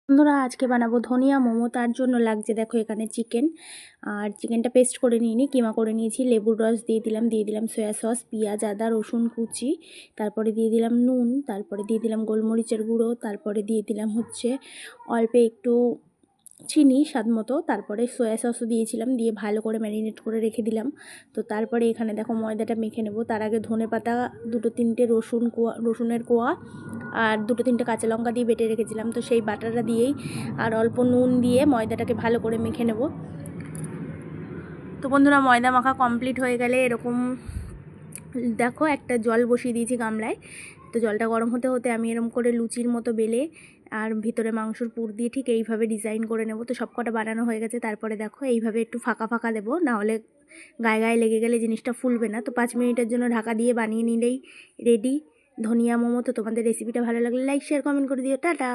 বন্ধুরা আজকে বানাবো ধনিয়া মোমো। তার জন্য লাগছে দেখো এখানে চিকেন, আর চিকেনটা পেস্ট করে নিইনি, কিমা করে নিয়েছি। লেবুর রস দিয়ে দিলাম সয়া সস, পেঁয়াজ, আদা, রসুন কুচি, তারপরে দিয়ে দিলাম নুন, তারপরে দিয়ে দিলাম গোলমরিচের গুঁড়ো, তারপরে দিয়ে দিলাম অল্প একটু চিনি স্বাদ মতো, তারপরে সয়া সসও দিয়েছিলাম, দিয়ে ভালো করে ম্যারিনেট করে রেখে দিলাম। তো তারপরে এখানে দেখো ময়দাটা মেখে নেব। তার আগে ধনেপাতা, দুটো তিনটে রসুনের কোয়া আর দুটো তিনটে কাঁচা লঙ্কা দিয়ে বেটে রেখেছিলাম, তো সেই বাটাটা দিয়েই আর অল্প নুন দিয়ে ময়দাটাকে ভালো করে মেখে নেব। তো বন্ধুরা ময়দা মাখা কমপ্লিট হয়ে গেলে এরকম দেখো একটা জল বসিয়ে দিয়েছি গামলায়। তো জলটা গরম হতে হতে আমি এরকম করে লুচির মতো বেলে আর ভিতরে মাংসর পুর দিয়ে ঠিক এইভাবে ডিজাইন করে নেব। তো সব কটা বানানো হয়ে গেছে। তারপরে দেখো এইভাবে একটু ফাঁকা ফাঁকা দেবো, নাহলে গায়ে গায়ে লেগে গেলে জিনিসটা ফুলবে না। তো 5 মিনিটের জন্য ঢাকা দিয়ে বানিয়ে নিলেই রেডি ধনিয়া মোমো। তো তোমাদের রেসিপিটা ভালো লাগলে লাইক শেয়ার কমেন্ট করে দিও। টাটা।